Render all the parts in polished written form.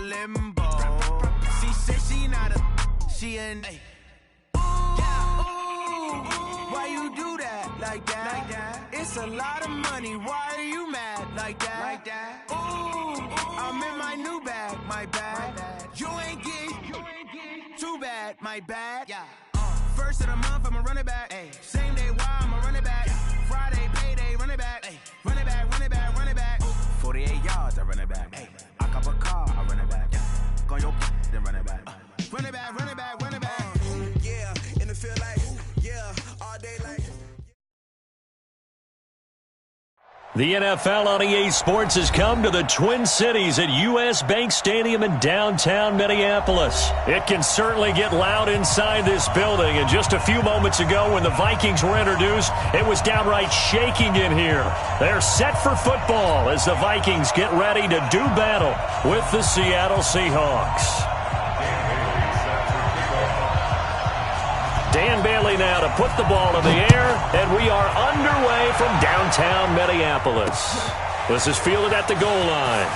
limbo. She said she not a, she in. Why you do that like that? It's a lot of money. Why are you mad like that? Ooh, I'm in my new bag, my bad. You ain't getting too bad, my bad. First of the month, I'ma run it back. Same day, why I'ma run it back. Friday, payday, run it back. Run it back, run it back, run it back. 48 yards, I run it back. I cop a car, I run it back. Go your then run it back. Run it back, run it back, run it back. Yeah, and it feel like, yeah, all day like. The NFL on EA Sports has come to the Twin Cities at US Bank Stadium in downtown Minneapolis. It can certainly get loud inside this building, and just a few moments ago when the Vikings were introduced, it was downright shaking in here. They're set for football as the Vikings get ready to do battle with the Seattle Seahawks. Dan Bailey now to put the ball in the air, and we are underway from downtown Minneapolis. This is fielded at the goal line.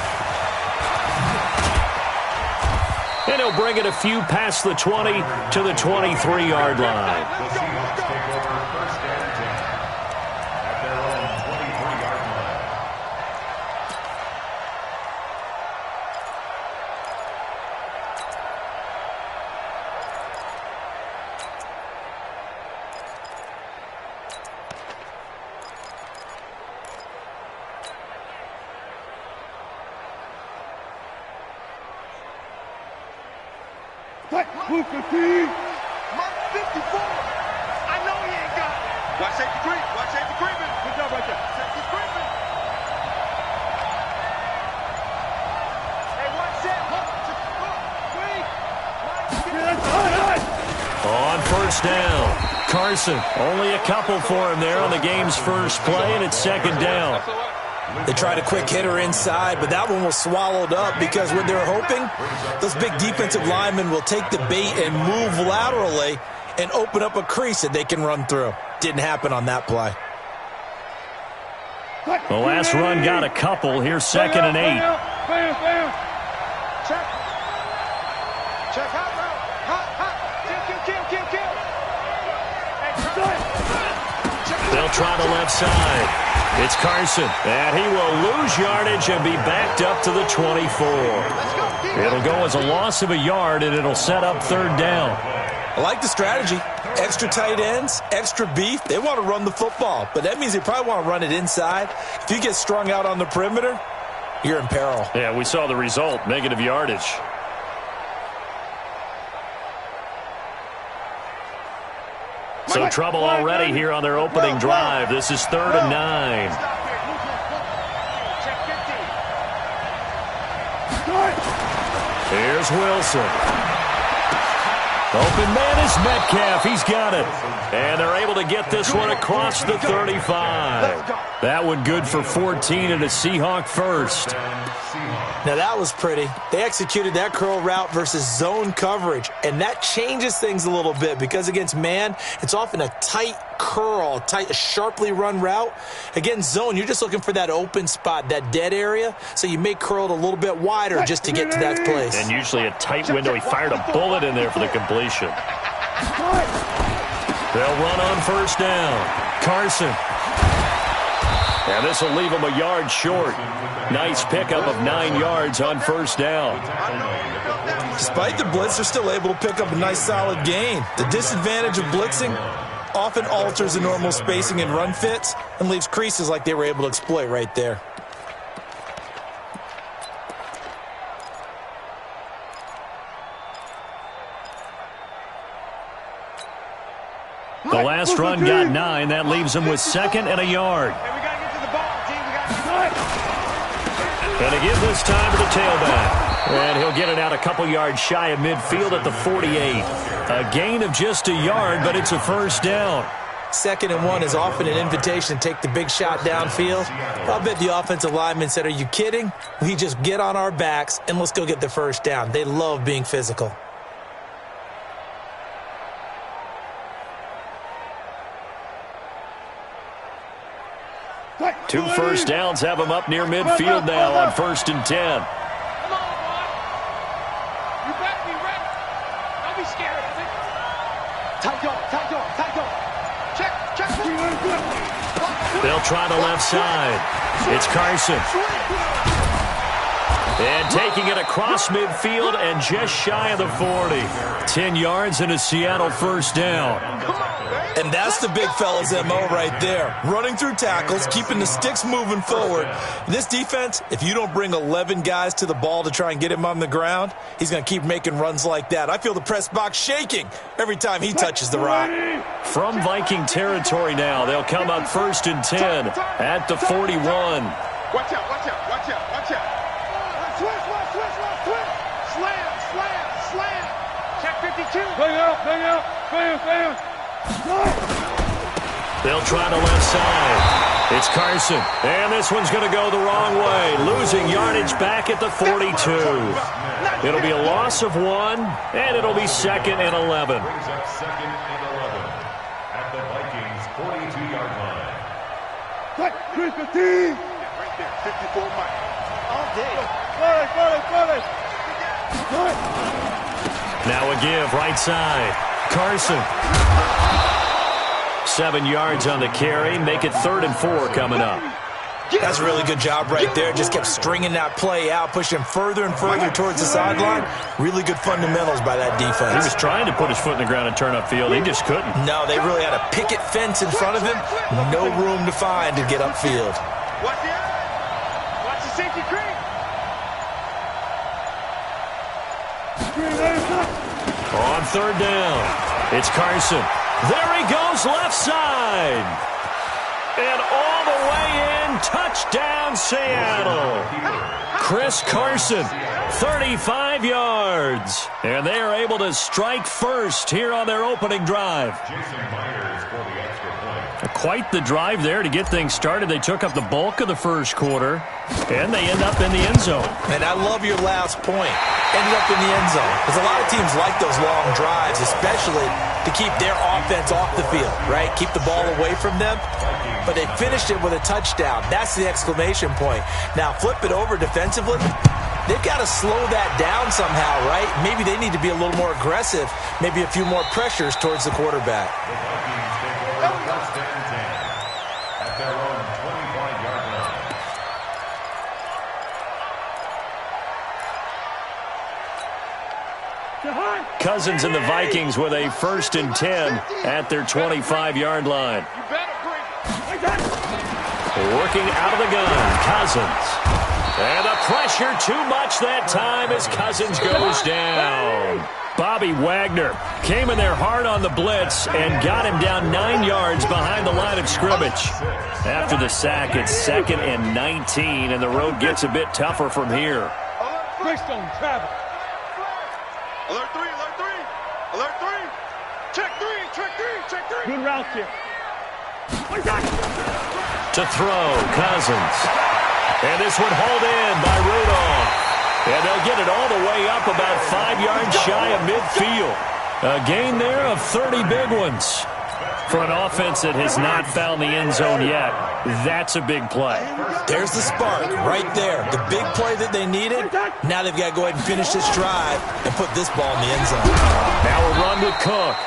And he'll bring it a few past the 20 to the 23-yard line. Mark 54. I know he ain't got it. Watch safety creep. Watch safety creeping. Good job right there. Safety creeping. Hey, watch that. On first down, Carson. Only a couple for him there on the game's first play, and it's second down. They tried a quick hitter inside, but that one was swallowed up because what they're hoping, those big defensive linemen will take the bait and move laterally and open up a crease that they can run through. Didn't happen on that play. The last run got a couple. Here's second and 8. Check. Check hot route. Hot. Kill. They'll try the left side. It's Carson, and he will lose yardage and be backed up to the 24. It'll go as a loss of a yard, and it'll set up third down. I like the strategy. Extra tight ends, extra beef. They want to run the football, but that means they probably want to run it inside. If you get strung out on the perimeter, you're in peril. Yeah, we saw the result, negative yardage. So trouble already here on their opening drive. This is 3rd and 9. Here's Wilson. Open man is Metcalf. He's got it. And they're able to get this one across the 35. That one good for 14 and a Seahawk first. Now that was pretty. They executed that curl route versus zone coverage, and that changes things a little bit because against man, it's often a tight curl, sharply run route. Against zone, you're just looking for that open spot, that dead area, so you may curl it a little bit wider just to get to that place. And usually a tight window. He fired a bullet in there for the completion. They'll run on first down. Carson. And this will leave him a yard short. Nice pickup of 9 yards on first down. Despite the blitz, they're still able to pick up a nice solid gain. The disadvantage of blitzing often alters the normal spacing and run fits and leaves creases like they were able to exploit right there. The last run got 9. That leaves him with 2nd and a yard. And to give this time to the tailback. And he'll get it out a couple yards shy of midfield at the 48. A gain of just a yard, but it's a first down. 2nd and 1 is often an invitation to take the big shot downfield. I'll bet the offensive lineman said, "Are you kidding? We just get on our backs and let's go get the first down." They love being physical. Two first downs have him up near midfield now on 1st and 10. They'll try the left side. It's Carson. And taking it across midfield and just shy of the 40. 10 yards and a Seattle first down. And that's the big fella's MO right there. Running through tackles, keeping the sticks moving forward. This defense, if you don't bring 11 guys to the ball to try and get him on the ground, he's going to keep making runs like that. I feel the press box shaking every time he touches the rock. From Viking territory now, they'll come up 1st and 10 at the 41. Watch out, watch out, watch out, watch out. Switch. Slam. Check 52. Bang out. They'll try the left side. It's Carson. And this one's going to go the wrong way. Losing yardage back at the 42. It'll be a loss of 1, and it'll be 2nd and 11. Brings up 2nd and 11 at the Vikings' 42-yard line. Right there, 54 miles. All day. Now a give, right side. Carson. 7 yards on the carry. Make it 3rd and 4 coming up. That's a really good job right there. Just kept stringing that play out, pushing further and further towards the sideline. Really good fundamentals by that defense. He was trying to put his foot in the ground and turn upfield. He just couldn't. No, they really had a picket fence in front of him. No room to find to get upfield. Watch the eye. Watch the safety creep. On 3rd down, it's Carson. There he goes, left side. And all the way in, touchdown Seattle. Chris Carson, 35 yards. And they are able to strike first here on their opening drive. Quite the drive there to get things started. They took up the bulk of the first quarter, and they end up in the end zone. And I love your last point. Ended up in the end zone. Because a lot of teams like those long drives, especially to keep their offense off the field, right? Keep the ball away from them. But they finished it with a touchdown. That's the exclamation point. Now, flip it over defensively. They've got to slow that down somehow, right? Maybe they need to be a little more aggressive. Maybe a few more pressures towards the quarterback. At their own 25-yard line. Cousins and the Vikings with a 1st and 10 at their 25-yard line. Working out of the gun, Cousins. And the pressure too much that time as Cousins goes down. Bobby Wagner came in there hard on the blitz and got him down 9 yards behind the line of scrimmage. After the sack, it's 2nd and 19, and the road gets a bit tougher from here. Greystone travel. Alert 3. Check 3. Good route here. To throw, Cousins. And this one hauled in by Rudolph. And they'll get it all the way up about 5 yards shy of midfield. A gain there of 30 big ones. For an offense that has not found the end zone yet, that's a big play. There's the spark right there. The big play that they needed. Now they've got to go ahead and finish this drive and put this ball in the end zone. Now a run with Cook.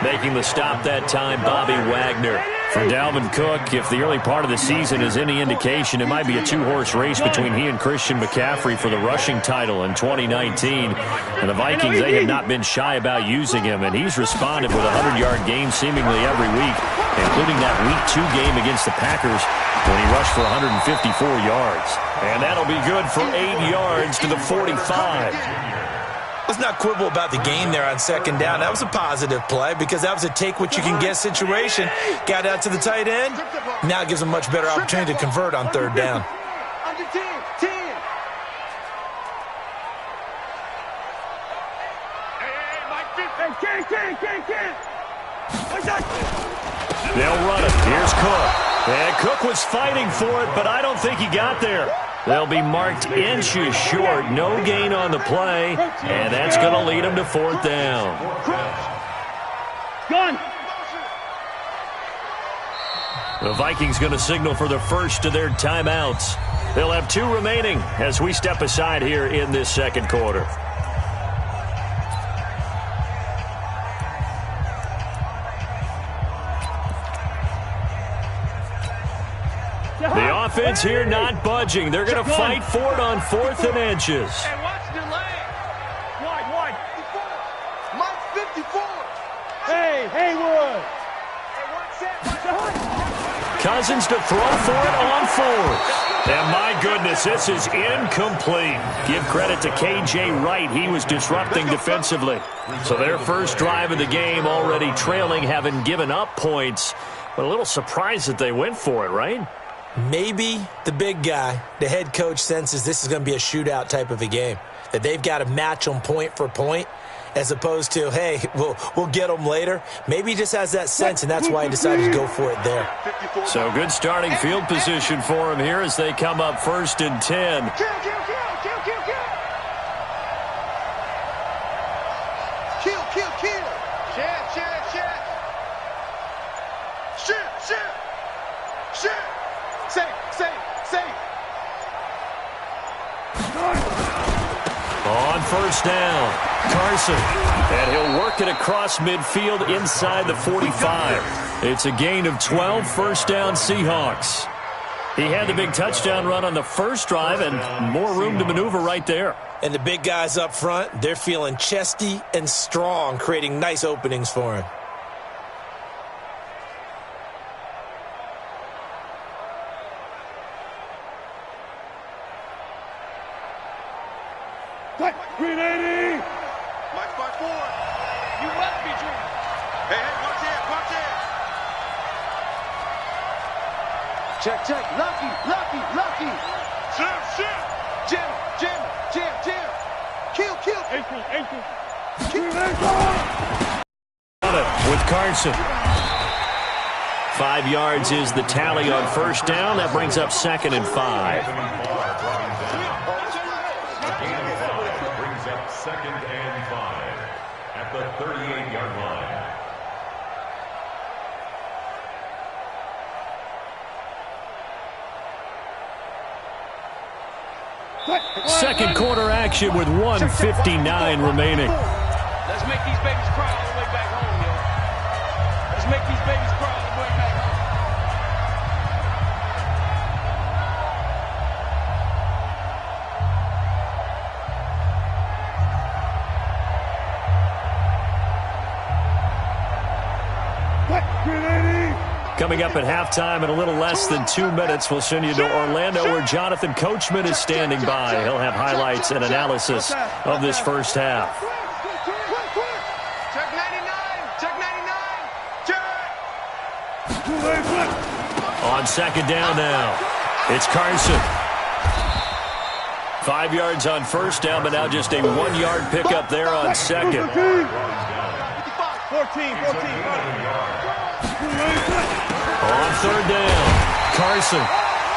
Making the stop that time, Bobby Wagner. For Dalvin Cook, if the early part of the season is any indication, it might be a 2-horse race between he and Christian McCaffrey for the rushing title in 2019. And the Vikings, they have not been shy about using him, and he's responded with 100-yard games seemingly every week, including that Week 2 game against the Packers when he rushed for 154 yards. And that'll be good for 8 yards to the 45. Let's not quibble about the gain there on 2nd down. That was a positive play because that was a take-what-you-can-get situation. Got out to the tight end. Now it gives them a much better opportunity to convert on 3rd down. Under 10. They'll run it. Here's Cook. And Cook was fighting for it, but I don't think he got there. They'll be marked inches short. No gain on the play, and that's going to lead them to 4th down. Gun. The Vikings going to signal for the first of their timeouts. They'll have 2 remaining as we step aside here in this 2nd quarter. offense here not budging. They're going to fight for it on 4th and inches. Hey, watch the leg. Wide. Mike 54. Hey, Haywood. Hey, watch that. Cousins to throw for it on 4th. And my goodness, this is incomplete. Give credit to K.J. Wright. He was disrupting defensively. So their first drive of the game already trailing, having given up points. But a little surprised that they went for it, right? Maybe the big guy, the head coach, senses this is going to be a shootout type of a game, that they've got to match them point for point, as opposed to, hey, we'll get them later. Maybe he just has that sense, and that's why he decided to go for it there. So good starting field position for him here as they come up 1st and 10. Kill. Shoot. Safe. On 1st down, Carson. And he'll work it across midfield inside the 45. It's a gain of 12, 1st down Seahawks. He had the big touchdown run on the first drive and more room to maneuver right there. And the big guys up front, they're feeling chesty and strong, creating nice openings for him. Green 80. Mike's by 4. You must be dreaming. Hey, watch it. Check. Lucky. Jim. Kill. Ankle. With Carson. 5 yards is the tally on 1st down. That brings up 2nd and 5. 2nd and 5 at the 38-yard line. Second quarter action with 1:59 remaining. Let's make these babies cry all the way back home, yo. Let's make these babies cry all the way back home. Coming up at halftime in a little less than 2 minutes, we'll send you to Orlando where Jonathan Coachman is standing by. He'll have highlights and analysis of this first half. Check 99. Check. On 2nd down now, it's Carson. 5 yards on 1st down, but now just a 1-yard pickup there on 2nd. 14. On 3rd down, Carson.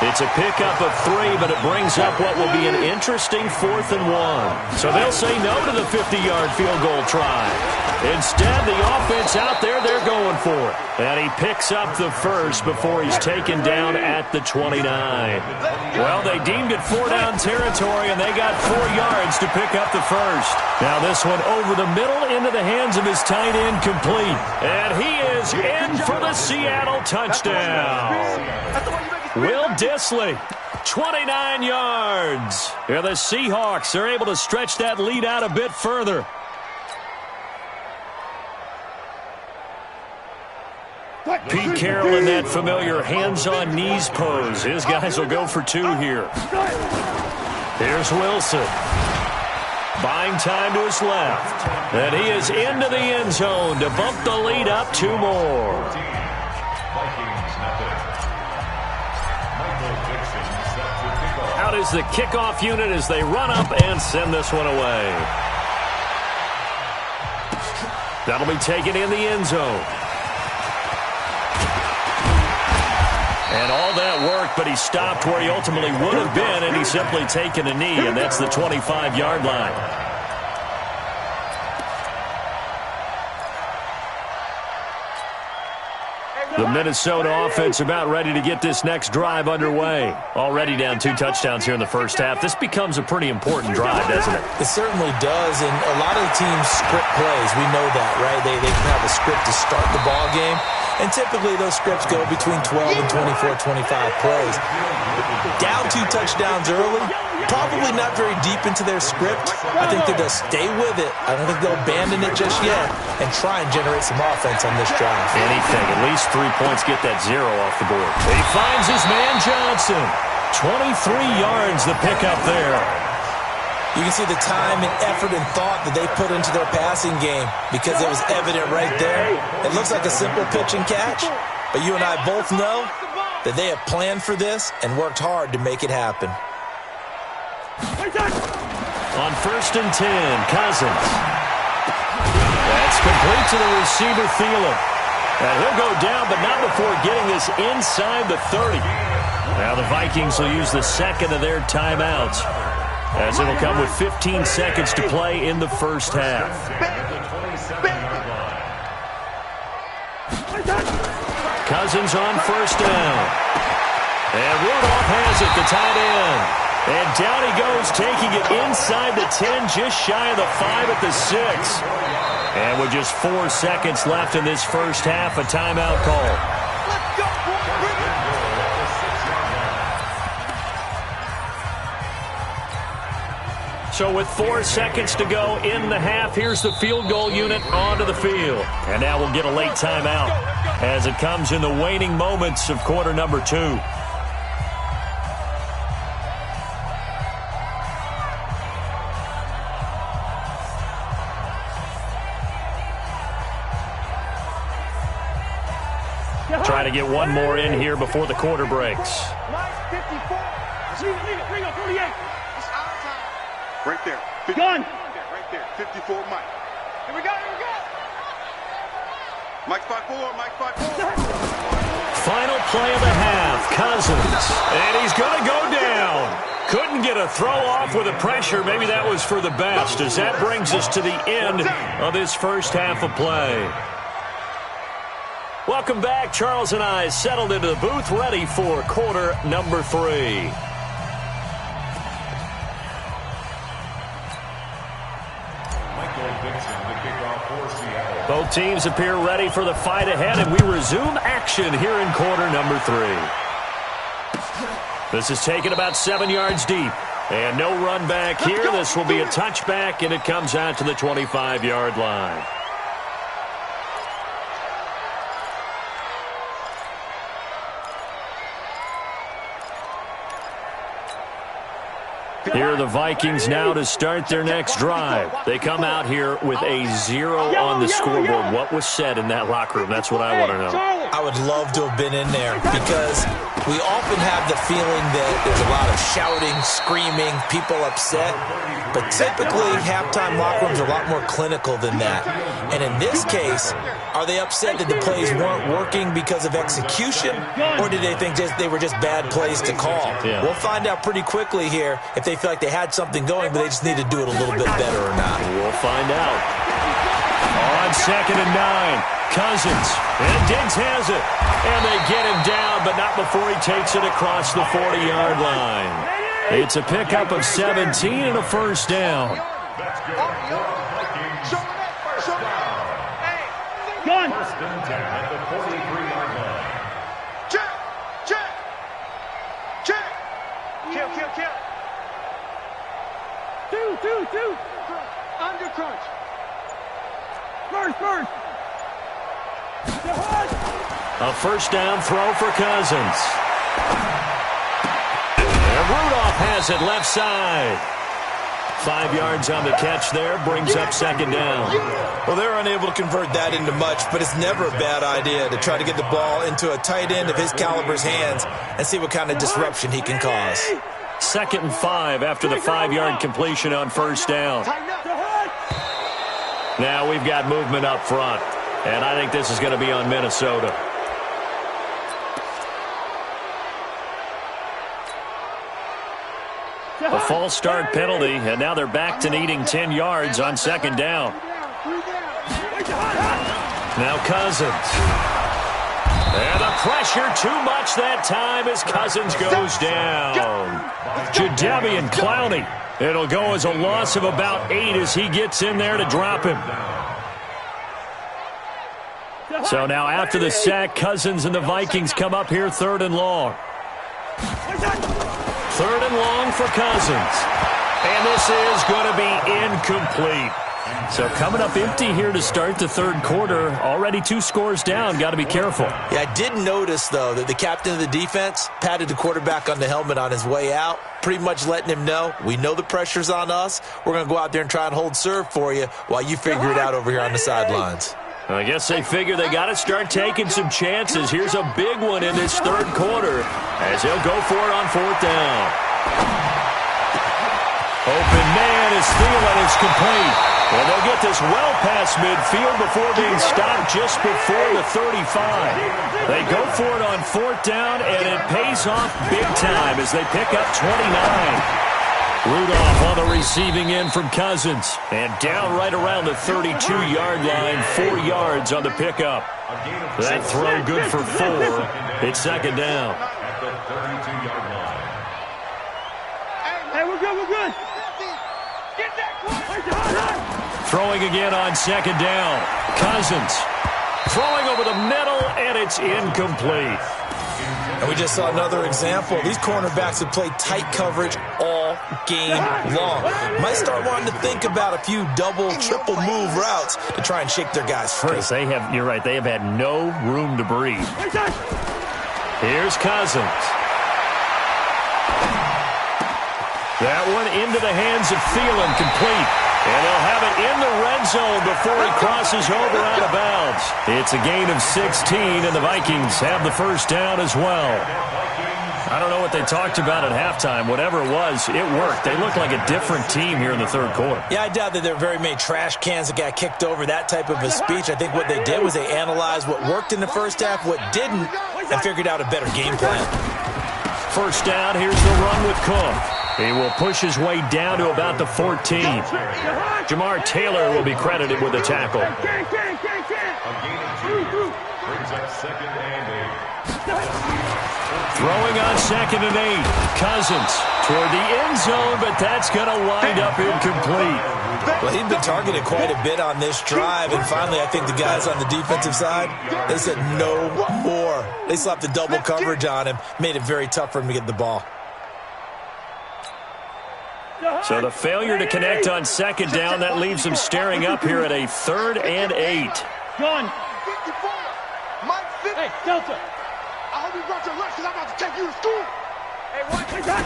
It's a pickup of 3, but it brings up what will be an interesting 4th and 1. So they'll say no to the 50-yard field goal try. Instead, the offense out there, they're going for it. And he picks up the first before he's taken down at the 29. Well, they deemed it 4-down territory, and they got 4 yards to pick up the first. Now this one over the middle into the hands of his tight end, complete. And he is in for the Seattle touchdown. Will Dissly, 29 yards. Yeah, the Seahawks are able to stretch that lead out a bit further. Pete Carroll in that familiar hands-on knees pose. His guys will go for 2 here. Here's Wilson. Buying time to his left. And he is into the end zone to bump the lead up 2 more. Out is the kickoff unit as they run up and send this one away. That'll be taken in the end zone. And all that worked, but he stopped where he ultimately would have been, and he's simply taken a knee, and that's the 25-yard line. The Minnesota offense about ready to get this next drive underway. Already down 2 touchdowns here in the first half. This becomes a pretty important drive, doesn't it? It certainly does, and a lot of the teams script plays. We know that, right? They can have a script to start the ball game, and typically those scripts go between 12 and 24, 25 plays. Down 2 touchdowns early, probably not very deep into their script. I think they'll stay with it. I don't think they'll abandon it just yet and try and generate some offense on this drive. Anything, at least 3 points, get that 0 off the board. He finds his man Johnson. 23 yards the pickup there. You can see the time and effort and thought that they put into their passing game because it was evident right there. It looks like a simple pitch and catch, but you and I both know that they have planned for this and worked hard to make it happen. On 1st and 10, Cousins. That's complete to the receiver, Thielen. And he'll go down, but not before getting this inside the 30. Now the Vikings will use the second of their timeouts, as it'll come with 15 seconds to play in the first half. Cousins on 1st down. And Rudolph has it, the tight end. And down he goes, taking it inside the 10, just shy of the 5 at the 6. And with just 4 seconds left in this first half, a timeout call. So with 4 seconds to go in the half, here's the field goal unit onto the field. And now we'll get a late timeout as it comes in the waning moments of quarter number 2. Trying to get one more in here before the quarter breaks. Right there. Gun. Right there. 54, Mike. Here we go. Mike's 5-4. Mike's 5-4. Final play of the half. Cousins. And he's going to go down. Couldn't get a throw off with the pressure. Maybe that was for the best, as that brings us to the end of this first half of play. Welcome back. Charles and I settled into the booth, ready for quarter number 3. Both teams appear ready for the fight ahead, and we resume action here in quarter number 3. This is taken about 7 yards deep, and no run back here. This will be a touchback, and it comes out to the 25-yard line. Here are the Vikings now to start their next drive. They come out here with a 0 on the scoreboard. What was said in that locker room? That's what I want to know. I would love to have been in there because we often have the feeling that there's a lot of shouting, screaming, people upset. But typically, halftime locker rooms are a lot more clinical than that. And in this case, are they upset that the plays weren't working because of execution? Or did they think they were just bad plays to call? Yeah. We'll find out pretty quickly here if they feel like they had something going, but they just need to do it a little bit better or not. We'll find out. On 2nd and 9, Cousins. And Diggs has it. And they get him down, but not before he takes it across the 40-yard line. It's a pickup of 17 and a first down. Gun. First and 10 at the 43-yard line. Check. Kill. 2. Under crunch. First. A first down throw for Cousins. And Rudolph has it left side. 5 yards on the catch there, brings up 2nd down. Well, they're unable to convert that into much, but it's never a bad idea to try to get the ball into a tight end of his caliber's hands and see what kind of disruption he can cause. 2nd and 5 after the 5-yard completion on first down. Now we've got movement up front, and I think this is going to be on Minnesota. A false start penalty, and now they're back to needing 10 yards on 2nd down. Now Cousins. And the pressure too much that time as Cousins goes down. Jadeveon Clowney. It'll go as a loss of about 8 as he gets in there to drop him. So now after the sack, Cousins and the Vikings come up here 3rd and long. 3rd and long for Cousins. And this is going to be incomplete. So coming up empty here to start the 3rd quarter. Already 2 scores down. Got to be careful. Yeah, I did notice, though, that the captain of the defense patted the quarterback on the helmet on his way out, pretty much letting him know, we know the pressure's on us. We're going to go out there and try and hold serve for you while you figure it out over here on the sidelines. I guess they figure they got to start taking some chances. Here's a big one in this 3rd quarter as he'll go for it on 4th down. Open man is Thielen. It's complete. And they'll get this well past midfield before being stopped just before the 35. They go for it on 4th down, and it pays off big time as they pick up 29. Rudolph on the receiving end from Cousins. And down right around the 32-yard line, 4 yards on the pickup. That throw good for 4. It's 2nd down. At the 32-yard line. Hey, we're good, we're good. Get that. Throwing again on 2nd down. Cousins throwing over the middle, and it's incomplete. And we just saw another example. These cornerbacks have played tight coverage all game long. Might start wanting to think about a few double, triple move routes to try and shake their guys free. You're right, they have had no room to breathe. Here's Cousins. That one into the hands of Thielen, complete. And they'll have it in the red zone before he crosses over out of bounds. It's a gain of 16, and the Vikings have the 1st down as well. I don't know what they talked about at halftime. Whatever it was, it worked. They look like a different team here in the 3rd quarter. Yeah, I doubt that there are very many trash cans that got kicked over, that type of a speech. I think what they did was they analyzed what worked in the 1st half, what didn't, and figured out a better game plan. 1st down, here's the run with Cook. He will push his way down to about the 14. Jamar Taylor will be credited with a tackle. A gain of 2. Brings up 2nd and 8. Throwing on 2nd and 8. Cousins toward the end zone, but that's going to wind up incomplete. Well, he'd been targeted quite a bit on this drive, and finally I think the guys on the defensive side, they said no more. They slapped the double coverage on him, made it very tough for him to get the ball. So the failure to connect on 2nd down, that leaves him staring up here at a 3rd and 8. Gun. Hey, Delta. I hope you brought your lunch because I'm about to take you to school. Hey, watch my gun.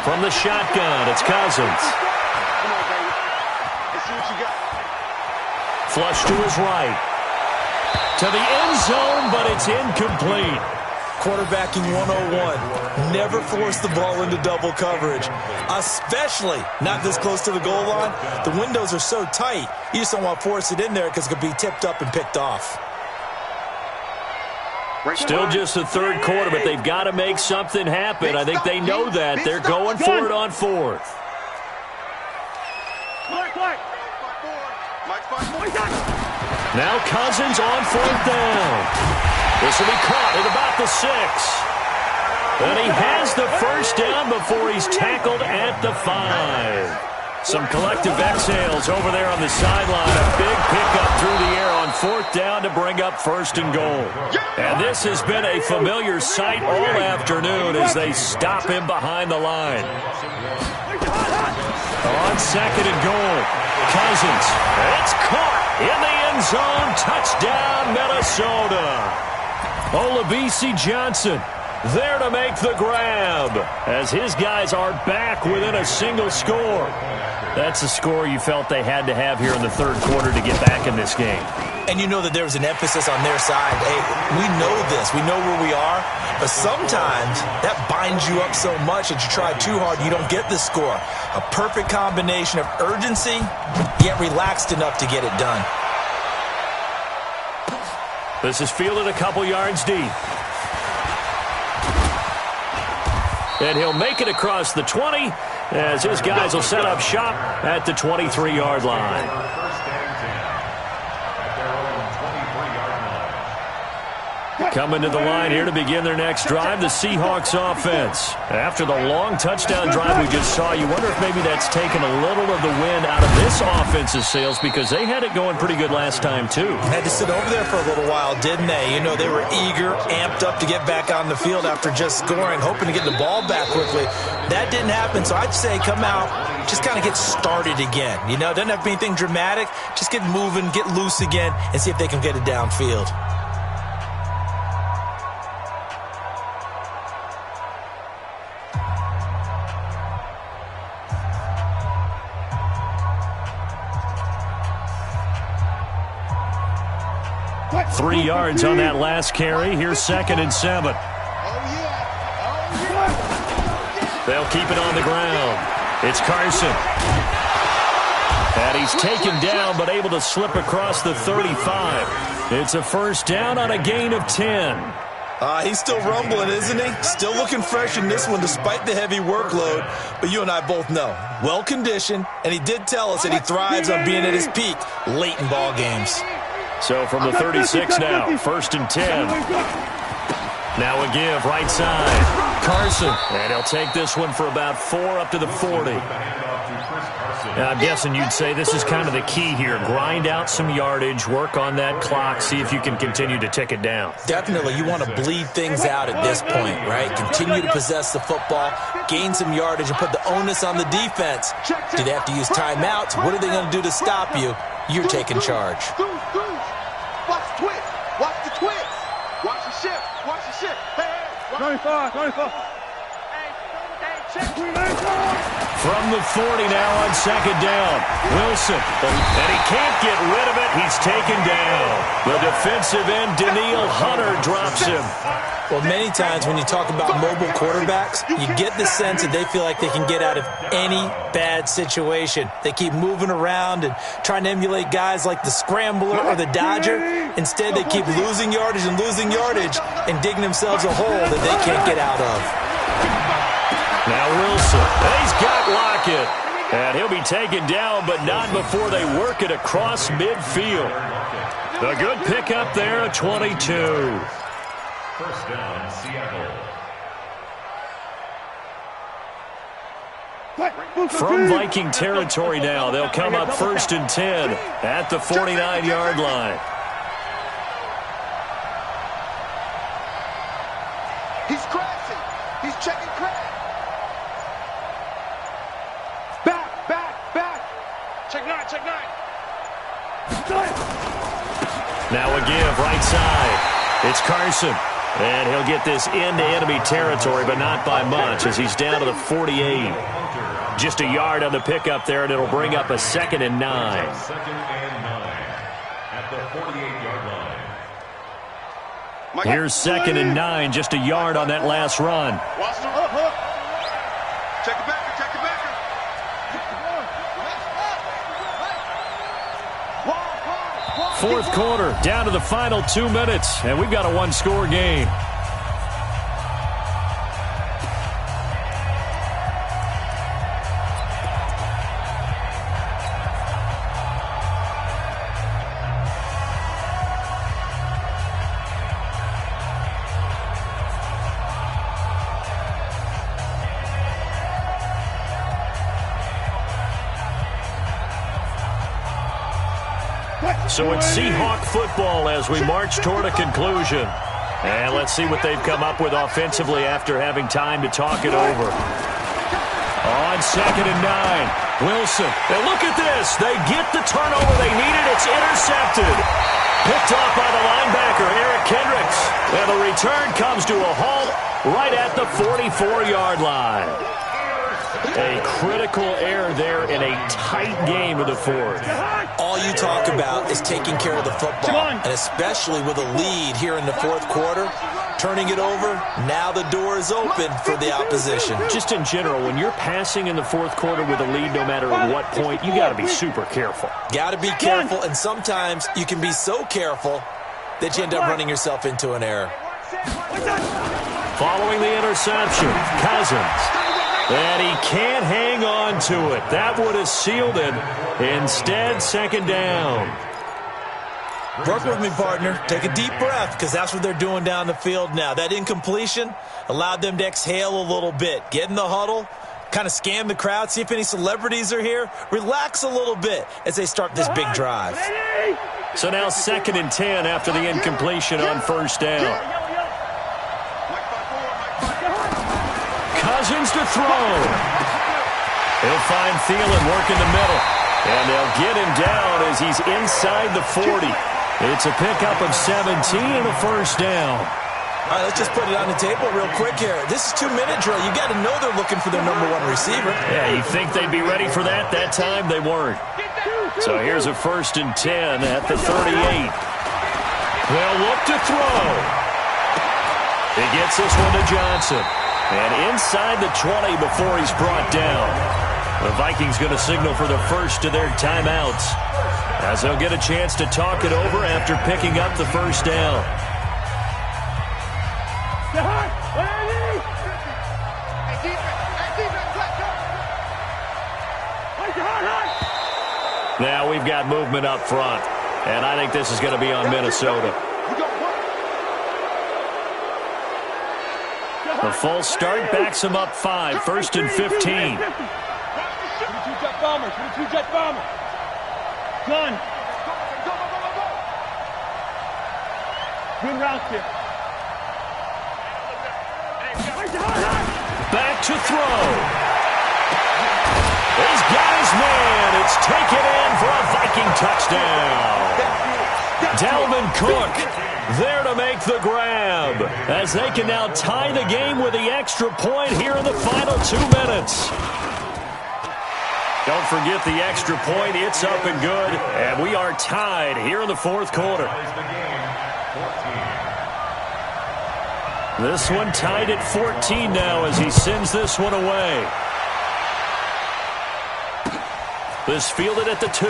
From the shotgun, it's Cousins. Come on, baby. Let's see what you got. Flush to his right. To the end zone, but it's incomplete. Quarterbacking 101. Never force the ball into double coverage, especially not this close to the goal line. The windows are so tight, you just don't want to force it in there because it could be tipped up and picked off. Still just the 3rd quarter, but they've got to make something happen. I think they know that. They're going for it on 4th. Now Cousins on 4th down. This will be caught at about the 6. And he has the 1st down before he's tackled at the 5. Some collective exhales over there on the sideline. A big pickup through the air on 4th down to bring up 1st and goal. And this has been a familiar sight all afternoon as they stop him behind the line. On 2nd and goal, Cousins. It's caught in the end zone. Touchdown, Minnesota. Olabisi Johnson there to make the grab as his guys are back within a single score. That's a score you felt they had to have here in the 3rd quarter to get back in this game. And you know that there was an emphasis on their side. Hey, we know this. We know where we are. But sometimes that binds you up so much that you try too hard, you don't get the score. A perfect combination of urgency, yet relaxed enough to get it done. This is fielded a couple yards deep. And he'll make it across the 20 as his guys will set up shop at the 23-yard line. Coming to the line here to begin their next drive, the Seahawks offense. After the long touchdown drive we just saw, you wonder if maybe that's taken a little of the wind out of this offense's sails because they had it going pretty good last time, too. Had to sit over there for a little while, didn't they? You know, they were eager, amped up to get back on the field after just scoring, hoping to get the ball back quickly. That didn't happen, so I'd say come out, just kind of get started again. You know, doesn't have to be anything dramatic. Just get moving, get loose again, and see if they can get it downfield. Three yards on that last carry. Here's 2nd and 7. They'll keep it on the ground. It's Carson. And he's taken down but able to slip across the 35. It's a first down on a gain of 10. He's still rumbling, isn't he? Still looking fresh in this one despite the heavy workload. But you and I both know, well-conditioned, and he did tell us that he thrives on being at his peak late in ball games. So from the 36 now, 1st and 10. Now a give, right side. Carson, and he'll take this one for about 4 up to the 40. Now I'm guessing you'd say this is kind of the key here. Grind out some yardage, work on that clock, see if you can continue to tick it down. Definitely, you want to bleed things out at this point, right? Continue to possess the football, gain some yardage, and put the onus on the defense. Do they have to use timeouts? What are they going to do to stop you? You're taking charge. Watch the twist. Watch the twist. Watch the shift. Watch the shift. Hey, 95, 95. From the 40 now on 2nd down. Wilson, and he can't get rid of it. He's taken down. The defensive end, Danielle Hunter, drops him. Well, many times when you talk about mobile quarterbacks, you get the sense that they feel like they can get out of any bad situation. They keep moving around and trying to emulate guys like the Scrambler or the Dodger. Instead, they keep losing yardage and digging themselves a hole that they can't get out of. Now Wilson, he's got Lockett, and he'll be taken down, but not before they work it across midfield. A good pickup there, a 22. First down, Seattle. From Viking territory now, they'll come up 1st and 10 at the 49-yard line. he's crashing. He's checking crash. Back. Check 9. Now a give, right side. It's Carson. And he'll get this into enemy territory, but not by much as he's down to the 48. Just a yard on the pickup there, and it'll bring up a 2nd and 9. 2nd and 9 at the 48-yard line. Here's 2nd and 9, just a yard on that last run. Watch the hook. Check it back. Fourth quarter, down to the final 2 minutes, and we've got a one-score game. So it's Seahawk football as we march toward a conclusion. And let's see what they've come up with offensively after having time to talk it over. On 2nd and 9, Wilson. And look at this. They get the turnover they needed. It's intercepted. Picked off by the linebacker, Eric Kendricks. And the return comes to a halt right at the 44-yard line. A critical error there in a tight game of the fourth. All you talk about is taking care of the football, and especially with a lead here in the fourth quarter, turning it over, now the door is open for the opposition. Just in general, when you're passing in the fourth quarter with a lead, no matter at what point, you got to be super careful. Got to be careful, and sometimes you can be so careful that you end up running yourself into an error. Following the interception, Cousins. And he can't hang on to it. That would have sealed it. Instead, 2nd down. Work with me, partner. Take a deep breath, because that's what they're doing down the field now. That incompletion allowed them to exhale a little bit. Get in the huddle, kind of scan the crowd, see if any celebrities are here. Relax a little bit as they start this big drive. So now 2nd and 10 after the incompletion on first down. Cousins to throw. He'll find Thielen working the middle. And they'll get him down as he's inside the 40. It's a pickup of 17 and a first down. All right, let's just put it on the table real quick here. This is 2-minute drill. You got to know they're looking for their number 1 receiver. Yeah, you think they'd be ready for that? That time they weren't. So here's a 1st and 10 at the 38. They'll look to throw. He gets this one to Johnson. And inside the 20 before he's brought down. The Vikings going to signal for the first of their timeouts, as they'll get a chance to talk it over after picking up the first down. Now we've got movement up front, and I think this is going to be on Minnesota. The false start backs him up 5, 1st and 15. Jet bombers, 22 jet bombers. Gun. Good route here. Back to throw. He's got his man. It's taken in for a Viking touchdown. Dalvin Cook there to make the grab, as they can now tie the game with the extra point here in the final 2 minutes. Don't forget the extra point. It's up and good. And we are tied here in the 4th quarter. This one tied at 14 now as he sends this one away. This fielded at the 2.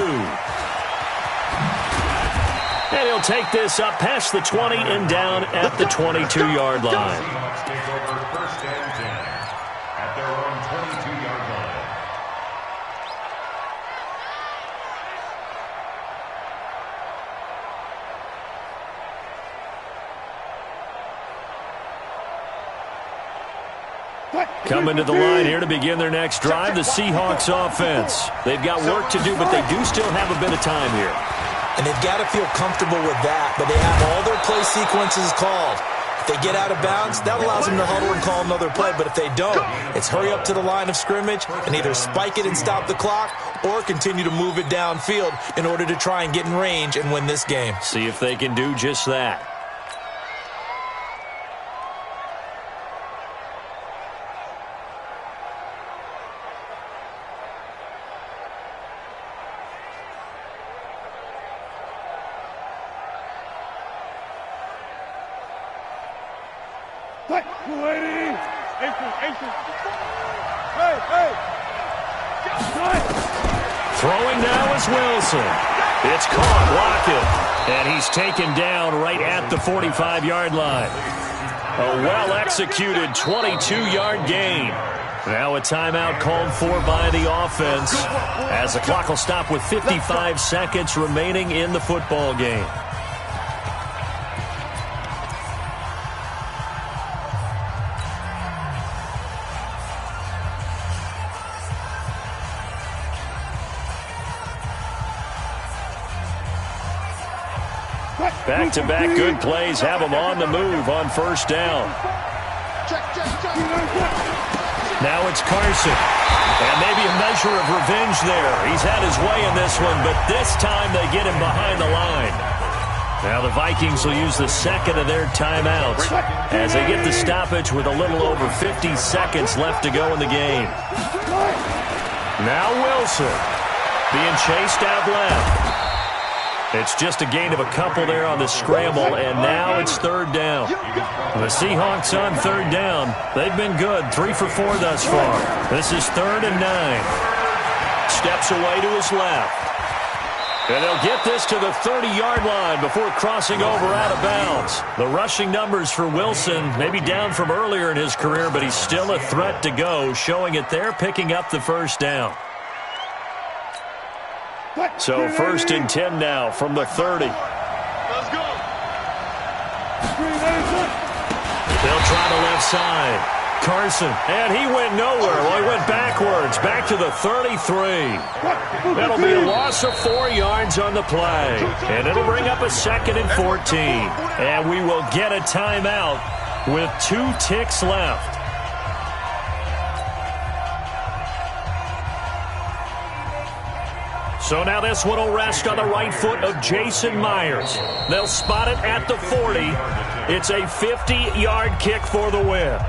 And he'll take this up past the 20 and down at the 22-yard line. Take over 1st and 10 at their own 22-yard line. Coming to the line here to begin their next drive, the Seahawks offense. They've got work to do, but they do still have a bit of time here. And they've got to feel comfortable with that, but they have all their play sequences called. If they get out of bounds, that allows them to huddle and call another play, but if they don't, it's hurry up to the line of scrimmage and either spike it and stop the clock or continue to move it downfield in order to try and get in range and win this game. See if they can do just that. Throwing now is Wilson. It's caught, blocking, and he's taken down right at the 45-yard line. A well-executed 22-yard gain. Now a timeout called for by the offense, as the clock will stop with 55 seconds remaining in the football game. Back-to-back good plays have him on the move on first down. Now it's Carson. And maybe a measure of revenge there. He's had his way in this one, but this time they get him behind the line. Now the Vikings will use the second of their timeouts as they get the stoppage with a little over 50 seconds left to go in the game. Now Wilson being chased out left. It's just a gain of a couple there on the scramble, and now it's third down. The Seahawks on third down. They've been good, 3 for 4 thus far. This is 3rd and 9. Steps away to his left. And they'll get this to the 30-yard line before crossing over out of bounds. The rushing numbers for Wilson maybe down from earlier in his career, but he's still a threat to go, showing it there, picking up the first down. So 1st and 10 now from the 30. Let's go. They'll try the left side. Carson, and he went nowhere. Well, he went backwards, back to the 33. That'll be a loss of 4 yards on the play. And it'll bring up a 2nd and 14. And we will get a timeout with 2 ticks left. So now this one will rest on the right foot of Jason Myers. They'll spot it at the 40. It's a 50-yard kick for the win.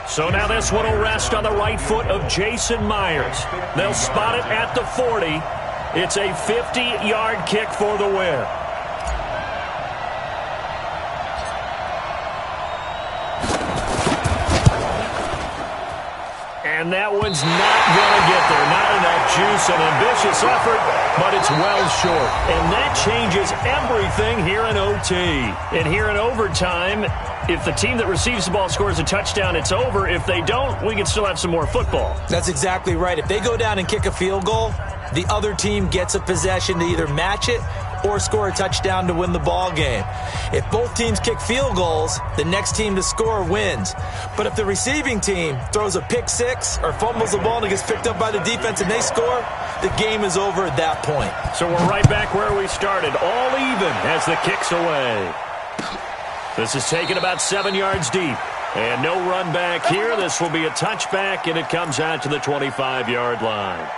So now this one will rest on the right foot of Jason Myers. They'll spot it at the 40. It's a 50-yard kick for the win. And that one's not going to get there. Not enough juice, an ambitious effort, but it's well short. And that changes everything here in OT. And here in overtime, if the team that receives the ball scores a touchdown, it's over. If they don't, we can still have some more football. That's exactly right. If they go down and kick a field goal, the other team gets a possession to either match it or score a touchdown to win the ball game. If both teams kick field goals, the next team to score wins. But if the receiving team throws a pick six or fumbles the ball and it gets picked up by the defense and they score, the game is over at that point. So we're right back where we started, all even as the kick's away. This is taken about 7 yards deep. And no run back here. This will be a touchback, and it comes out to the 25-yard line.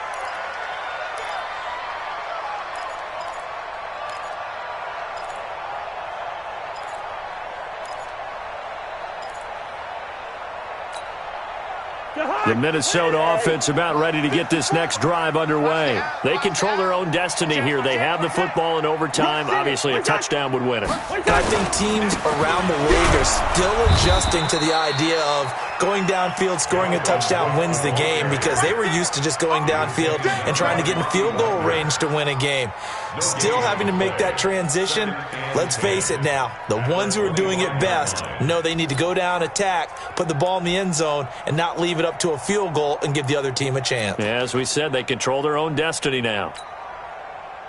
The Minnesota offense about ready to get this next drive underway. They control their own destiny here. They have the football in overtime. Obviously, a touchdown would win it. I think teams around the league are still adjusting to the idea of going downfield, scoring a touchdown wins the game, because they were used to just going downfield and trying to get in field goal range to win a game. Still having to make that transition. Let's face it now, the ones who are doing it best know they need to go down, attack, put the ball in the end zone, and not leave it up to a field goal and give the other team a chance. Yeah, as we said, they control their own destiny now.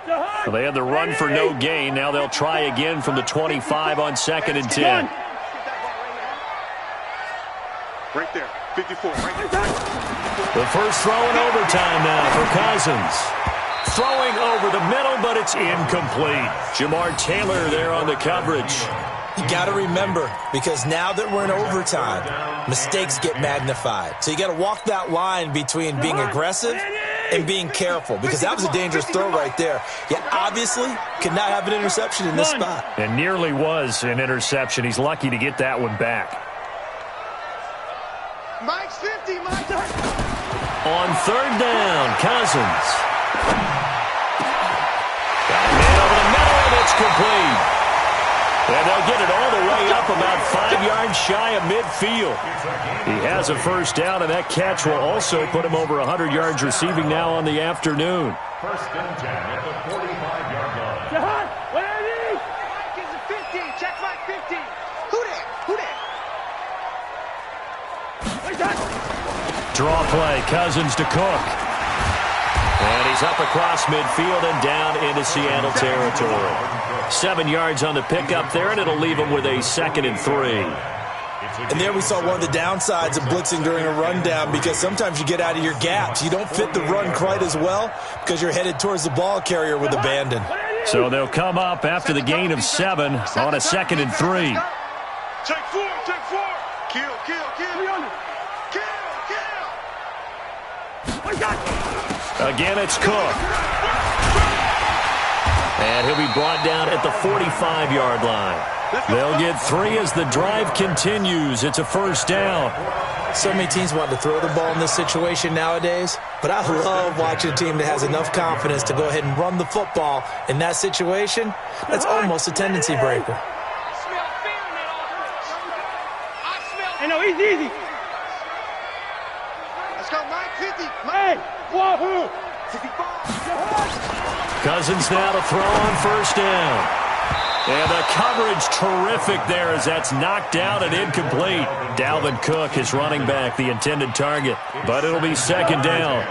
Well, they had the run for no gain. Now they'll try again from the 25 on 2nd and 10. Right there, 54. Right there. The first throw in overtime now for Cousins. Throwing over the middle, but it's incomplete. Jamar Taylor there on the coverage. You got to remember, because now that we're in overtime, mistakes get magnified. So you got to walk that line between being aggressive and being careful, because that was a dangerous throw right there. You obviously could not have an interception in this spot. And nearly was an interception. He's lucky to get that one back. Mike's 50, Mike. On 3rd down, Cousins. Got a man over the middle, and it's complete. And they'll get it all the way up about 5 yards shy of midfield. He has a first down, and that catch will also put him over 100 yards receiving now on the afternoon. 1st and 10 at the 45-yard line. Mike is a 50. Check Mike 50. Who that? Who that? Draw play, Cousins to Cook. And he's up across midfield and down into Seattle territory. 7 yards on the pickup there, and it'll leave him with a 2nd and 3. And there we saw one of the downsides of blitzing during a rundown, because sometimes you get out of your gaps. You don't fit the run quite as well because you're headed towards the ball carrier with abandon. So they'll come up after the gain of 7 on a 2nd and 3. Take 4, take 4. Kill, kill, kill. Kill, kill. Again, it's Cook. And he'll be brought down at the 45-yard line. They'll get 3 as the drive continues. It's a first down. So many teams want to throw the ball in this situation nowadays, but I love watching a team that has enough confidence to go ahead and run the football in that situation. That's almost a tendency breaker. I smell fear in that offense. I smell. I know, he's easy. Let's go, Mike 50. Hey, wahoo! 55. Cousins now to throw on first down. And the coverage terrific there as that's knocked down and incomplete. Dalvin Cook is running back, the intended target, but it'll be 2nd down.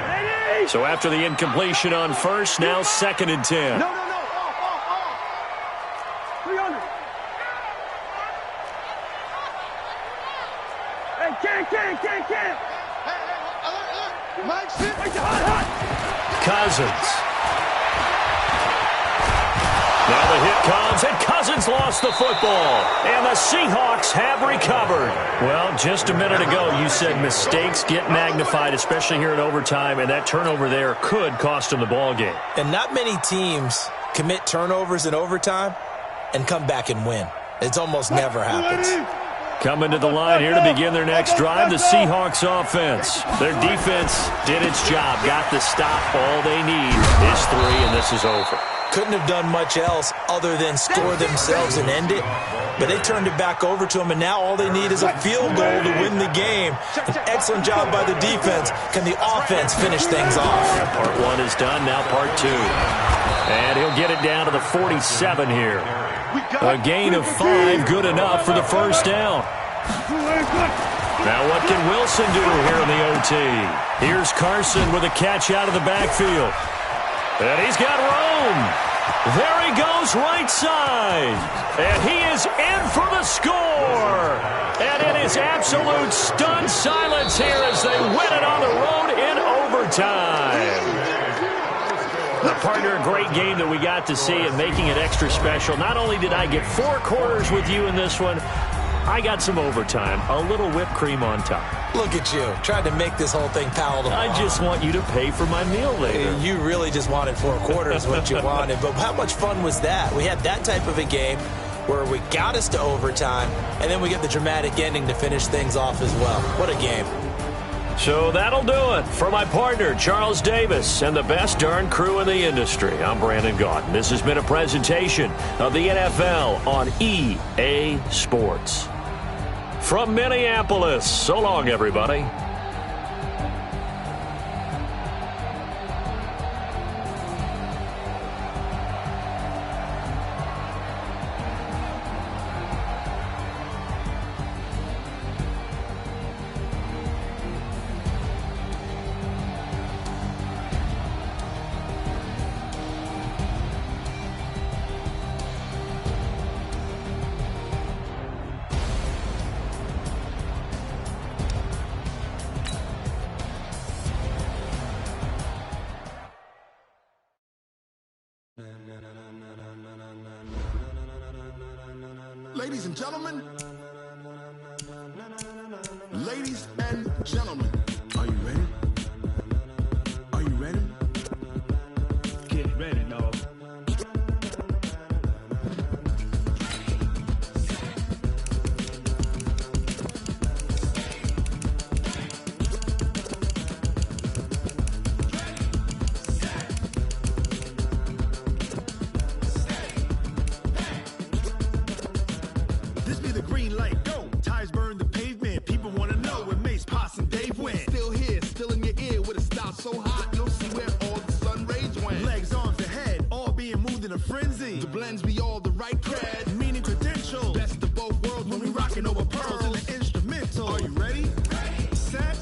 So after the incompletion on first, now 2nd and 10. No. 300. Hey, can't. Hey, Mike, sit. Hot. Cousins. Now the hit comes, and Cousins lost the football. And the Seahawks have recovered. Well, just a minute ago, you said mistakes get magnified, especially here in overtime, and that turnover there could cost them the ball game. And not many teams commit turnovers in overtime and come back and win. It almost never happens. Coming to the line here to begin their next drive, the Seahawks offense. Their defense did its job, got the stop. All they need is 3, and this is over. Couldn't have done much else other than score themselves and end it, but they turned it back over to them, and now all they need is a field goal to win the game. An excellent job by the defense. Can the offense finish things off? Part 1 is done, now part 2. And he'll get it down to the 47 here. A gain of 5, good enough for the first down. Now what can Wilson do here in the OT? Here's Carson with a catch out of the backfield. And he's got room. There he goes right side. And he is in for the score. And it is absolute stunned silence here as they win it on the road in overtime. Partner, a great game that we got to see and making it extra special. Not only did I get 4 quarters with you in this one, I got some overtime, a little whipped cream on top. Look at you, trying to make this whole thing palatable. I just want you to pay for my meal later. You really just wanted 4 quarters, what you wanted. But how much fun was that? We had that type of a game where we got us to overtime, and then we get the dramatic ending to finish things off as well. What a game. So that'll do it. For my partner, Charles Davis, and the best darn crew in the industry, I'm Brandon Gaudin. This has been a presentation of the NFL on EA Sports. From Minneapolis, so long, everybody. Ladies and gentlemen, are you ready? Are you ready? Get ready, dog. This be the green light, go. Tires burn the pavement. People want to know where Mace, Poss, and Dave went. Still here, still in your ear with a style so hot, you'll see where all the sun rays went. Legs, arms, and head, all being moved in a frenzy. The blends be all the right cred, meaning credential. Best of both worlds when we rockin' over pearls in the instrumental. Are you ready? Set.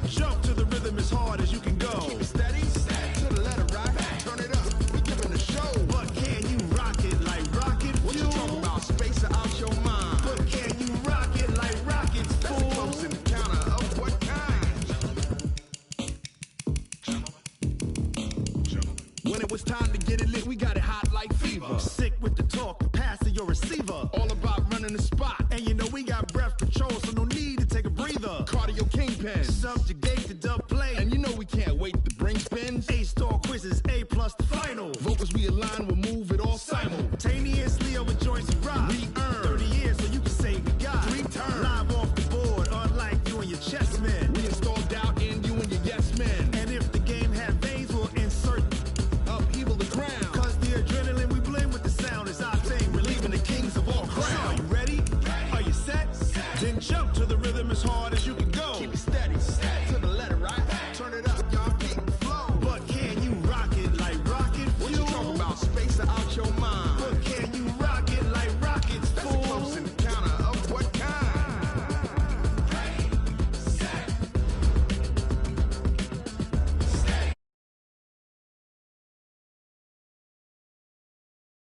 Jump to the rhythm as hard as you can go. Keep it steady, to the letter rock. Turn it up, we giving a show. But can you rock it like rocket fuel? What you talking about? Space out your mind. But can you rock it like rockets, fool? That's a close encounter of what kind? When it was time to get it lit, we got it hot like fever. Sick with the talk, pass to your receiver. All about running the spot. And you know we got breath control, so no need to take a breather. Cardio kingpin, subjugate the dub play. And you know we can't wait to bring spins. A-star quizzes, A+ the final. Vocals we align, we'll move it all simultaneous.